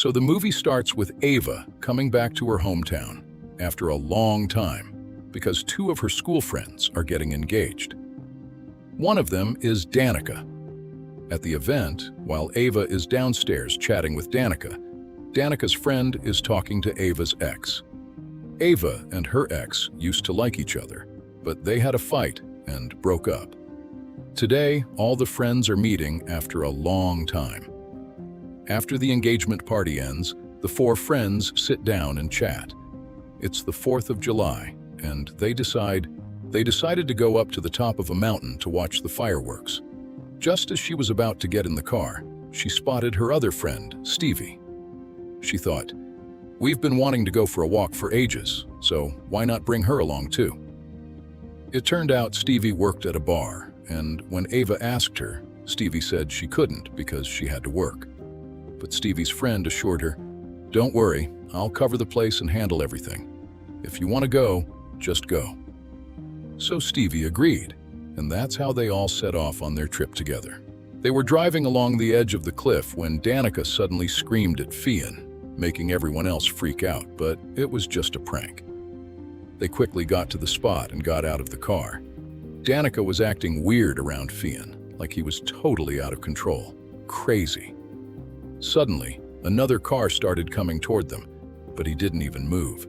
So the movie starts with Ava coming back to her hometown after a long time because two of her school friends are getting engaged. One of them is Danica. At the event, while Ava is downstairs chatting with Danica, Danica's friend is talking to Ava's ex. Ava and her ex used to like each other, but they had a fight and broke up. Today, all the friends are meeting after a long time. After the engagement party ends, the four friends sit down and chat. It's the 4th of July, and they decided to go up to the top of a mountain to watch the fireworks. Just as she was about to get in the car, she spotted her other friend, Stevie. She thought, "We've been wanting to go for a walk for ages, so why not bring her along too?" It turned out Stevie worked at a bar, and when Ava asked her, Stevie said she couldn't because she had to work. But Stevie's friend assured her, "Don't worry, I'll cover the place and handle everything. If you want to go, just go." So Stevie agreed, and that's how they all set off on their trip together. They were driving along the edge of the cliff when Danica suddenly screamed at Fionn, making everyone else freak out, but it was just a prank. They quickly got to the spot and got out of the car. Danica was acting weird around Fionn, like he was totally out of control, crazy. Suddenly, another car started coming toward them, but he didn't even move.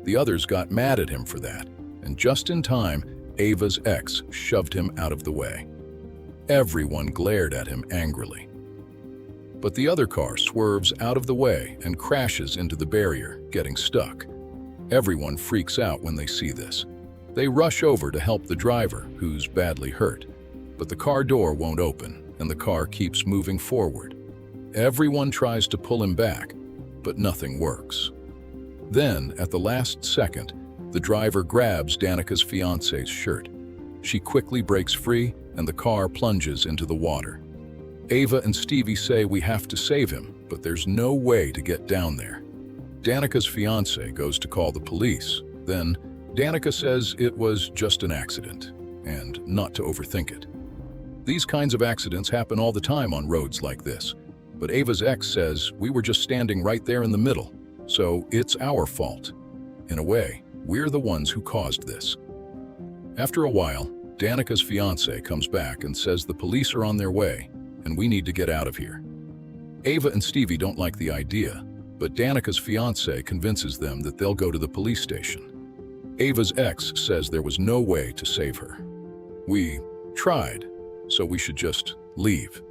The others got mad at him for that, and just in time, Ava's ex shoved him out of the way. Everyone glared at him angrily. But the other car swerves out of the way and crashes into the barrier, getting stuck. Everyone freaks out when they see this. They rush over to help the driver, who's badly hurt. But the car door won't open, and the car keeps moving forward. Everyone tries to pull him back, but nothing works. Then, at the last second, the driver grabs Danica's fiancé's shirt. She quickly breaks free, and the car plunges into the water. Ava and Stevie say we have to save him, but there's no way to get down there. Danica's fiancé goes to call the police. Then, Danica says it was just an accident, and not to overthink it. These kinds of accidents happen all the time on roads like this, but Ava's ex says we were just standing right there in the middle, so it's our fault. In a way, we're the ones who caused this. After a while, Danica's fiancé comes back and says the police are on their way, and we need to get out of here. Ava and Stevie don't like the idea, but Danica's fiancé convinces them that they'll go to the police station. Ava's ex says there was no way to save her. We tried, so we should just leave.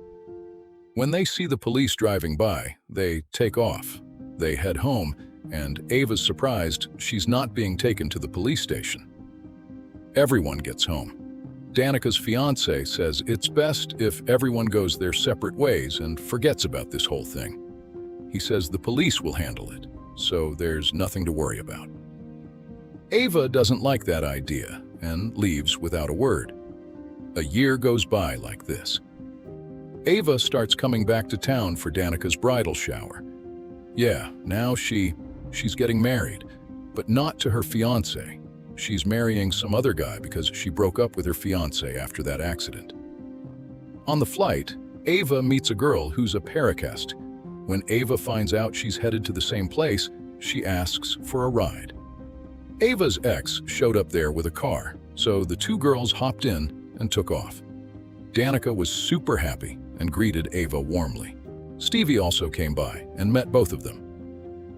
When they see the police driving by, they take off. They head home, and Ava's surprised she's not being taken to the police station. Everyone gets home. Danica's fiancé says it's best if everyone goes their separate ways and forgets about this whole thing. He says the police will handle it, so there's nothing to worry about. Ava doesn't like that idea and leaves without a word. A year goes by like this. Ava starts coming back to town for Danica's bridal shower. Yeah, now she's getting married, but not to her fiancé. She's marrying some other guy because she broke up with her fiancé after that accident. On the flight, Ava meets a girl who's a paracast. When Ava finds out she's headed to the same place, she asks for a ride. Ava's ex showed up there with a car, so the two girls hopped in and took off. Danica was super happy and greeted Ava warmly. Stevie also came by and met both of them.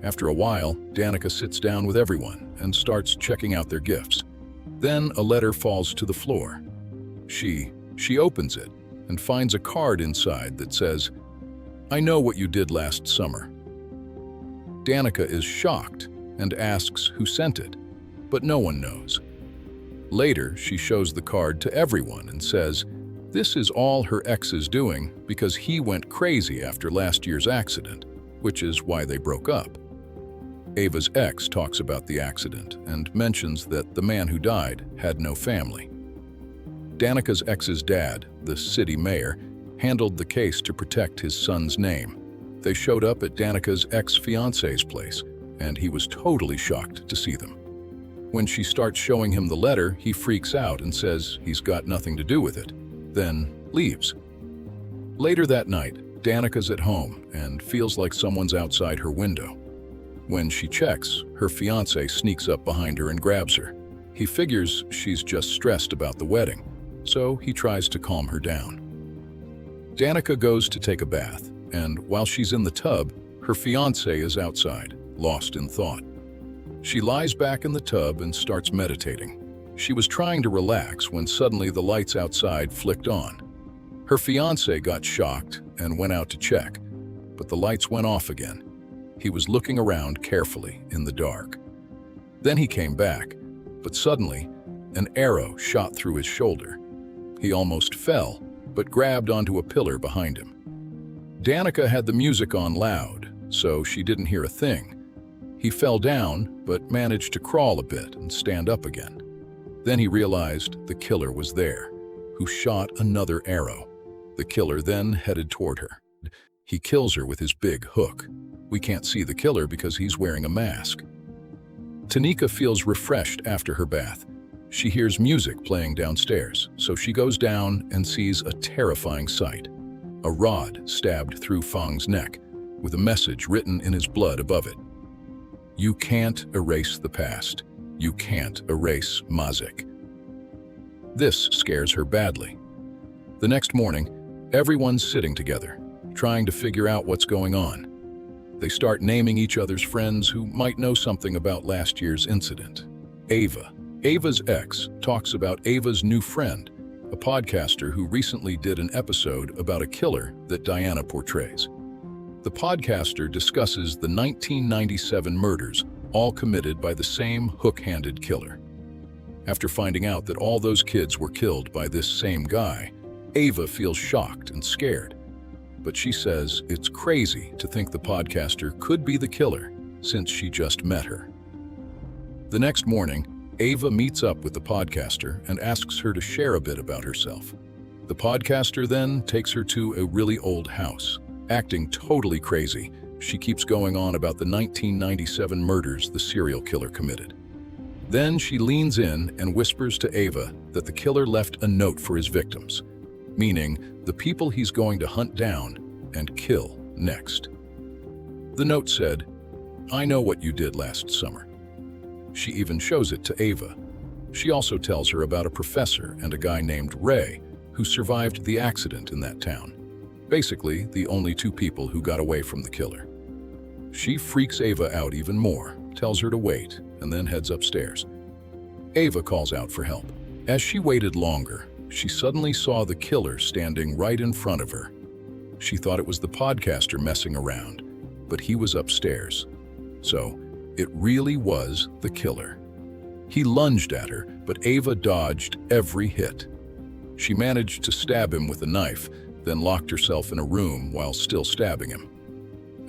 After a while, Danica sits down with everyone and starts checking out their gifts. Then a letter falls to the floor. She opens it and finds a card inside that says, "I know what you did last summer." Danica is shocked and asks who sent it, but no one knows. Later, she shows the card to everyone and says, this is all her ex is doing because he went crazy after last year's accident, which is why they broke up. Ava's ex talks about the accident and mentions that the man who died had no family. Danica's ex's dad, the city mayor, handled the case to protect his son's name. They showed up at Danica's ex-fiancé's place, and he was totally shocked to see them. When she starts showing him the letter, he freaks out and says he's got nothing to do with it, then leaves. Later that night, Danica's at home and feels like someone's outside her window. When she checks, her fiancé sneaks up behind her and grabs her. He figures she's just stressed about the wedding, so he tries to calm her down. Danica goes to take a bath, and while she's in the tub, her fiancé is outside, lost in thought. She lies back in the tub and starts meditating. She was trying to relax when suddenly the lights outside flicked on. Her fiancé got shocked and went out to check, but the lights went off again. He was looking around carefully in the dark. Then he came back, but suddenly, an arrow shot through his shoulder. He almost fell, but grabbed onto a pillar behind him. Danica had the music on loud, so she didn't hear a thing. He fell down, but managed to crawl a bit and stand up again. Then he realized the killer was there, who shot another arrow. The killer then headed toward her. He kills her with his big hook. We can't see the killer because he's wearing a mask. Tanika feels refreshed after her bath. She hears music playing downstairs, so she goes down and sees a terrifying sight. A rod stabbed through Fang's neck, with a message written in his blood above it. You can't erase the past. You can't erase Mazik. This scares her badly. The next morning, everyone's sitting together, trying to figure out what's going on. They start naming each other's friends who might know something about last year's incident. Ava's ex, talks about Ava's new friend, a podcaster who recently did an episode about a killer that Diana portrays. The podcaster discusses the 1997 murders, all committed by the same hook-handed killer. After finding out that all those kids were killed by this same guy, Ava feels shocked and scared. But she says it's crazy to think the podcaster could be the killer since she just met her. The next morning, Ava meets up with the podcaster and asks her to share a bit about herself. The podcaster then takes her to a really old house. Acting totally crazy, she keeps going on about the 1997 murders the serial killer committed. Then she leans in and whispers to Ava that the killer left a note for his victims, meaning the people he's going to hunt down and kill next. The note said, "I know what you did last summer." She even shows it to Ava. She also tells her about a professor and a guy named Ray who survived the accident in that town. Basically, the only two people who got away from the killer. She freaks Ava out even more, tells her to wait, and then heads upstairs. Ava calls out for help. As she waited longer, she suddenly saw the killer standing right in front of her. She thought it was the podcaster messing around, but he was upstairs. So, it really was the killer. He lunged at her, but Ava dodged every hit. She managed to stab him with a knife, then locked herself in a room while still stabbing him.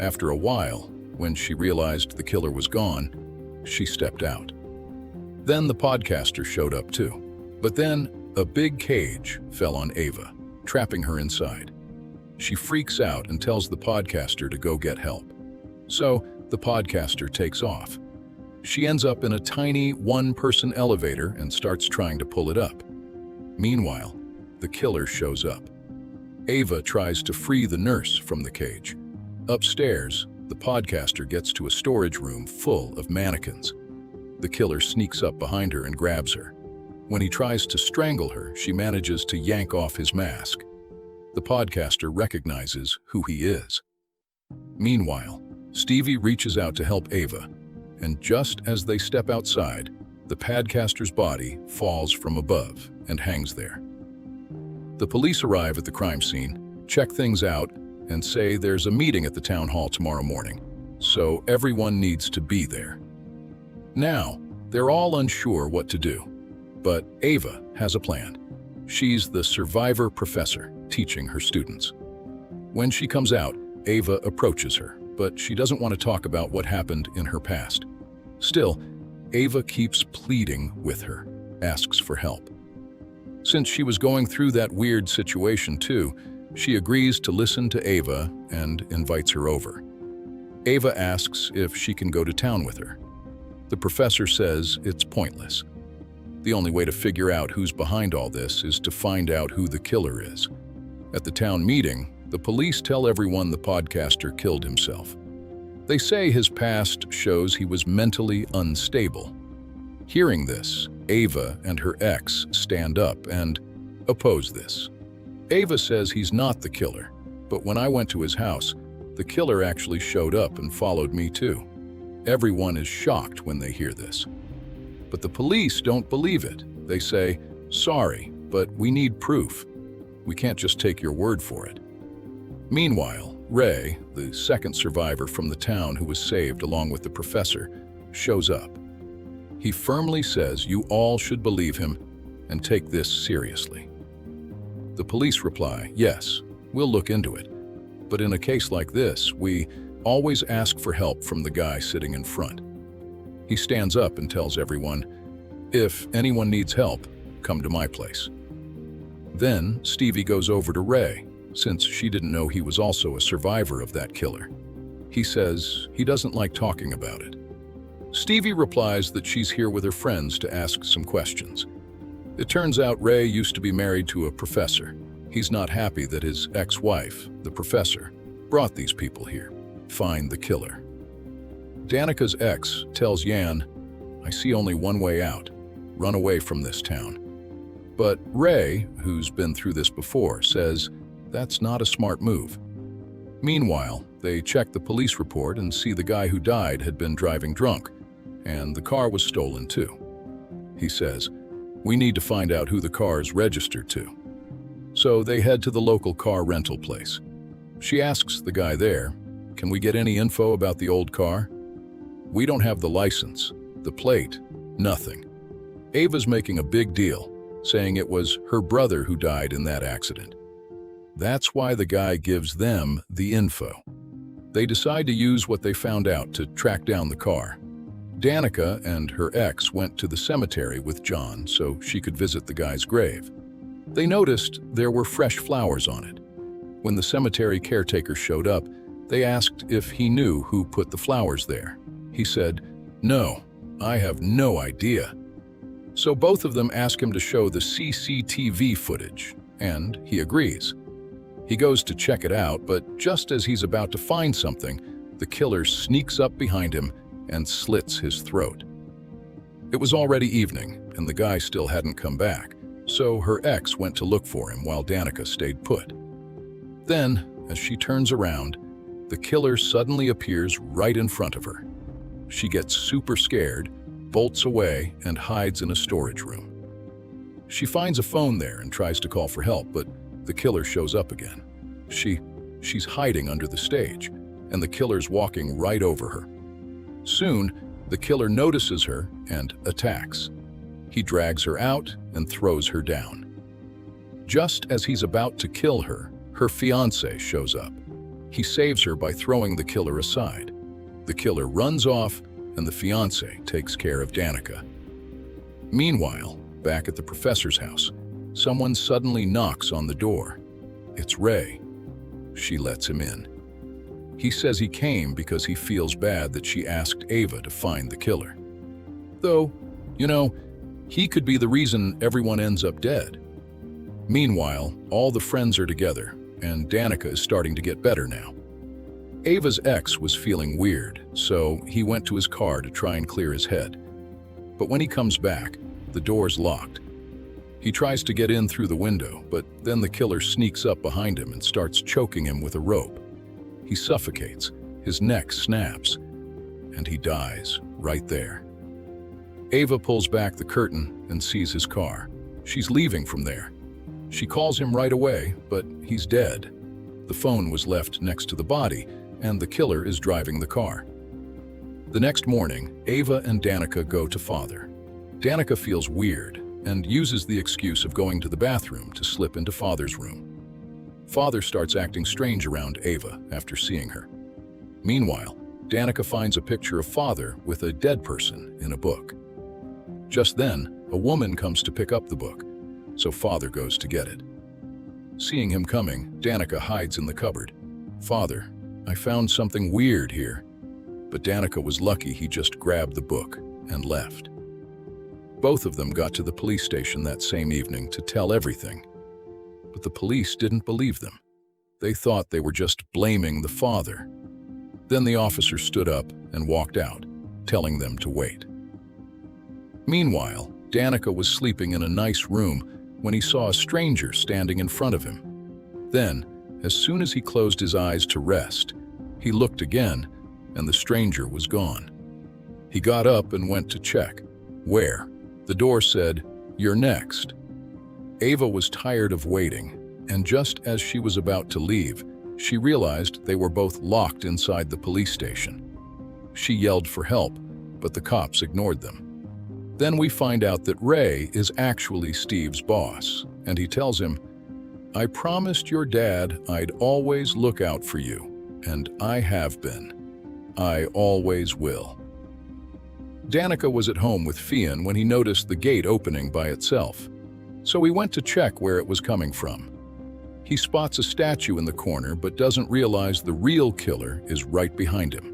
After a while, when she realized the killer was gone, she stepped out. Then the podcaster showed up too. But then, a big cage fell on Ava, trapping her inside. She freaks out and tells the podcaster to go get help. So, the podcaster takes off. She ends up in a tiny one-person elevator and starts trying to pull it up. Meanwhile, the killer shows up. Ava tries to free the nurse from the cage. Upstairs, the podcaster gets to a storage room full of mannequins. The killer sneaks up behind her and grabs her. When he tries to strangle her, she manages to yank off his mask. The podcaster recognizes who he is. Meanwhile, Stevie reaches out to help Ava, and just as they step outside, the podcaster's body falls from above and hangs there. The police arrive at the crime scene, check things out, and say there's a meeting at the town hall tomorrow morning, so everyone needs to be there. Now, they're all unsure what to do, but Ava has a plan. She's the survivor professor, teaching her students. When she comes out, Ava approaches her, but she doesn't want to talk about what happened in her past. Still, Ava keeps pleading with her, asks for help. Since she was going through that weird situation too, she agrees to listen to Ava and invites her over. Ava asks if she can go to town with her. The professor says it's pointless. The only way to figure out who's behind all this is to find out who the killer is. At the town meeting, The police tell everyone the podcaster killed himself. They say his past shows he was mentally unstable. Hearing this, Ava and her ex stand up and oppose this. Ava says he's not the killer, but when I went to his house, the killer actually showed up and followed me too. Everyone is shocked when they hear this. But the police don't believe it. They say, "Sorry, but we need proof. We can't just take your word for it." Meanwhile, Ray, the second survivor from the town who was saved along with the professor, shows up. He firmly says you all should believe him and take this seriously. The police reply, "Yes, we'll look into it. But in a case like this, we always ask for help from the guy sitting in front." He stands up and tells everyone, "If anyone needs help, come to my place." Then Stevie goes over to Ray, since she didn't know he was also a survivor of that killer. He says he doesn't like talking about it. Stevie replies that she's here with her friends to ask some questions. It turns out Ray used to be married to a professor. He's not happy that his ex-wife, the professor, brought these people here. Find the killer. Danica's ex tells Yan, "I see only one way out. Run away from this town." But Ray, who's been through this before, says that's not a smart move. Meanwhile, they check the police report and see the guy who died had been driving drunk, and the car was stolen too. He says, "We need to find out who the car is registered to." So they head to the local car rental place. She asks the guy there, "Can we get any info about the old car?" "We don't have the license, the plate, nothing." Ava's making a big deal, saying it was her brother who died in that accident. That's why the guy gives them the info. They decide to use what they found out to track down the car. Danica and her ex went to the cemetery with John so she could visit the guy's grave. They noticed there were fresh flowers on it. When the cemetery caretaker showed up, they asked if he knew who put the flowers there. He said, "No, I have no idea." So both of them ask him to show the CCTV footage, and he agrees. He goes to check it out, but just as he's about to find something, the killer sneaks up behind him and slits his throat. It was already evening, and the guy still hadn't come back, so her ex went to look for him while Danica stayed put. Then, as she turns around, the killer suddenly appears right in front of her. She gets super scared, bolts away, and hides in a storage room. She finds a phone there and tries to call for help, but the killer shows up again. She's hiding under the stage, and the killer's walking right over her. Soon, the killer notices her and attacks. He drags her out and throws her down. Just as he's about to kill her, her fiancé shows up. He saves her by throwing the killer aside. The killer runs off, and the fiancé takes care of Danica. Meanwhile, back at the professor's house, someone suddenly knocks on the door. It's Ray. She lets him in. He says he came because he feels bad that she asked Ava to find the killer. Though, he could be the reason everyone ends up dead. Meanwhile, all the friends are together, and Danica is starting to get better now. Ava's ex was feeling weird, so he went to his car to try and clear his head. But when he comes back, the door's locked. He tries to get in through the window, but then the killer sneaks up behind him and starts choking him with a rope. He suffocates, his neck snaps, and he dies right there. Ava pulls back the curtain and sees his car. She's leaving from there. She calls him right away, but he's dead. The phone was left next to the body, and the killer is driving the car. The next morning, Ava and Danica go to Father. Danica feels weird and uses the excuse of going to the bathroom to slip into Father's room. Father starts acting strange around Ava after seeing her. Meanwhile, Danica finds a picture of Father with a dead person in a book. Just then, a woman comes to pick up the book, so Father goes to get it. Seeing him coming, Danica hides in the cupboard. "Father, I found something weird here." But Danica was lucky he just grabbed the book and left. Both of them got to the police station that same evening to tell everything. But the police didn't believe them. They thought they were just blaming the father. Then the officer stood up and walked out, telling them to wait. Meanwhile, Danica was sleeping in a nice room when he saw a stranger standing in front of him. Then, as soon as he closed his eyes to rest, he looked again, and the stranger was gone. He got up and went to check. Where? The door said, "You're next." Ava was tired of waiting, and just as she was about to leave, she realized they were both locked inside the police station. She yelled for help, but the cops ignored them. Then we find out that Ray is actually Steve's boss, and he tells him, "I promised your dad I'd always look out for you, and I have been. I always will." Danica was at home with Fionn when he noticed the gate opening by itself, so he went to check where it was coming from. He spots a statue in the corner but doesn't realize the real killer is right behind him.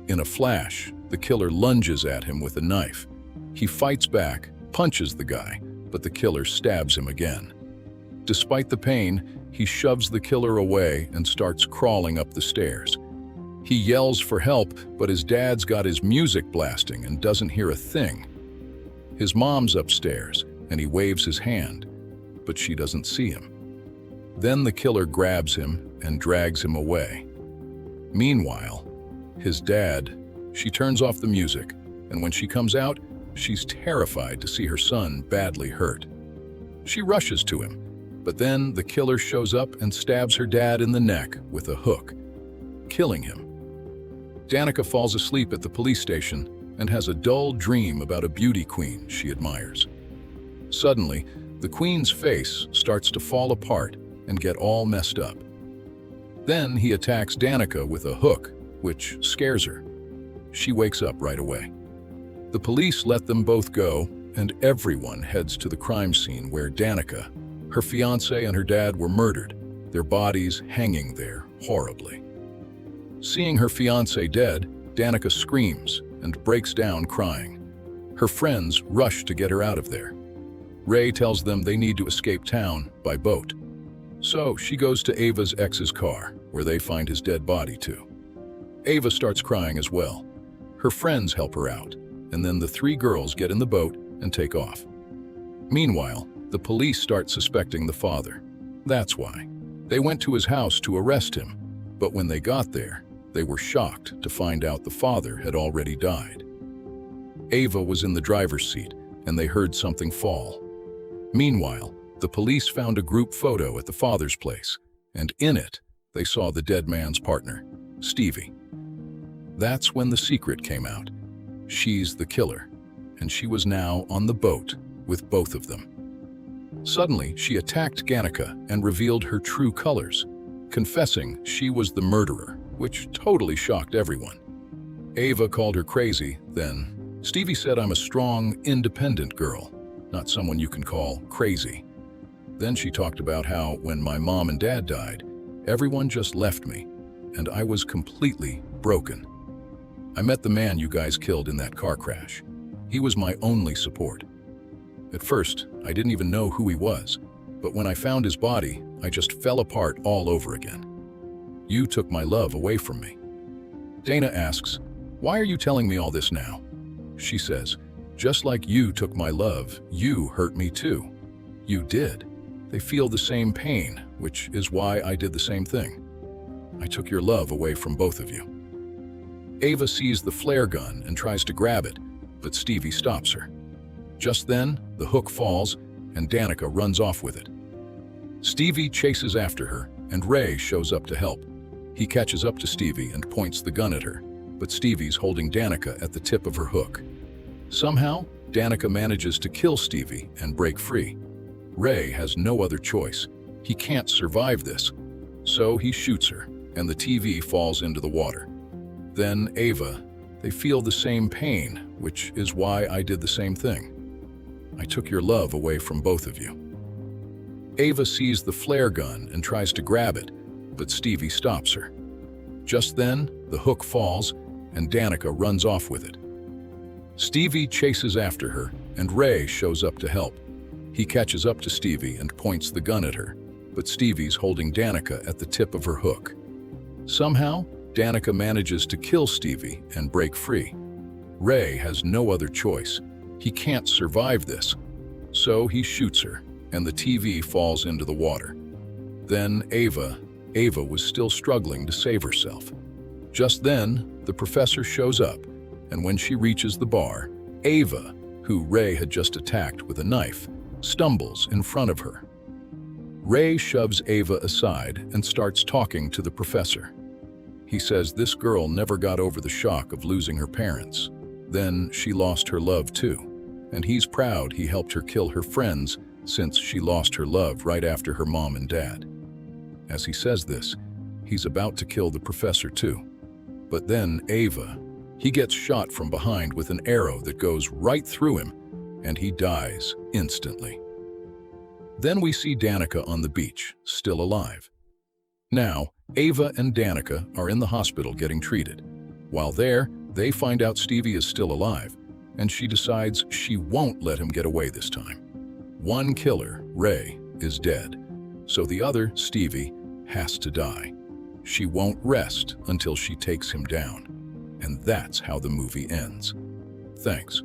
In a flash, the killer lunges at him with a knife. He fights back, punches the guy, but the killer stabs him again. Despite the pain, he shoves the killer away and starts crawling up the stairs. He yells for help, but his dad's got his music blasting and doesn't hear a thing. His mom's upstairs, and he waves his hand, but she doesn't see him. Then the killer grabs him and drags him away. Meanwhile, his dad, she turns off the music, and when she comes out, she's terrified to see her son badly hurt. She rushes to him, but then the killer shows up and stabs her dad in the neck with a hook, killing him. Danica falls asleep at the police station and has a dull dream about a beauty queen she admires. Suddenly, the queen's face starts to fall apart and get all messed up. Then he attacks Danica with a hook, which scares her. She wakes up right away. The police let them both go, and everyone heads to the crime scene where Danica, her fiancé, and her dad were murdered, their bodies hanging there horribly. Seeing her fiancé dead, Danica screams and breaks down crying. Her friends rush to get her out of there. Ray tells them they need to escape town by boat. So she goes to Ava's ex's car, where they find his dead body too. Ava starts crying as well. Her friends help her out, and then the three girls get in the boat and take off. Meanwhile, the police start suspecting the father. That's why. They went to his house to arrest him, but when they got there, they were shocked to find out the father had already died. Ava was in the driver's seat, and they heard something fall. Meanwhile, the police found a group photo at the father's place, and in it, they saw the dead man's partner, Stevie. That's when the secret came out. She's the killer, and she was now on the boat with both of them. Suddenly, she attacked Danica and revealed her true colors, confessing she was the murderer, which totally shocked everyone. Ava called her crazy. Then Stevie said, "I'm a strong, independent girl, not someone you can call crazy." Then she talked about how when my mom and dad died, everyone just left me, and I was completely broken. I met the man you guys killed in that car crash. He was my only support. At first, I didn't even know who he was, but when I found his body, I just fell apart all over again. You took my love away from me. Dana asks, "Why are you telling me all this now?" She says, "Just like you took my love, you hurt me too." You did. They feel the same pain, which is why I did the same thing. I took your love away from both of you. Ava sees the flare gun and tries to grab it, but Stevie stops her. Just then, the hook falls, and Danica runs off with it. Stevie chases after her, and Ray shows up to help. He catches up to Stevie and points the gun at her, but Stevie's holding Danica at the tip of her hook. Somehow, Danica manages to kill Stevie and break free. Ray has no other choice. He can't survive this, so he shoots her, and the TV falls into the water. Then Ava, they feel the same pain, which is why I did the same thing. I took your love away from both of you. Ava sees the flare gun and tries to grab it, but Stevie stops her. Just then, the hook falls, and Danica runs off with it. Stevie chases after her, and Ray shows up to help. He catches up to Stevie and points the gun at her, but Stevie's holding Danica at the tip of her hook. Somehow, Danica manages to kill Stevie and break free. Ray has no other choice. He can't survive this. So he shoots her, and the TV falls into the water. Then Ava was still struggling to save herself. Just then, the professor shows up, and when she reaches the bar, Ava, who Ray had just attacked with a knife, stumbles in front of her. Ray shoves Ava aside and starts talking to the professor. He says this girl never got over the shock of losing her parents. Then she lost her love too, and he's proud he helped her kill her friends since she lost her love right after her mom and dad. As he says this, he's about to kill the professor too. But then he gets shot from behind with an arrow that goes right through him, and he dies instantly. Then we see Danica on the beach, still alive. Now, Ava and Danica are in the hospital getting treated. While there, they find out Stevie is still alive, and she decides she won't let him get away this time. One killer, Ray, is dead, so the other, Stevie, has to die. She won't rest until she takes him down. And that's how the movie ends. Thanks.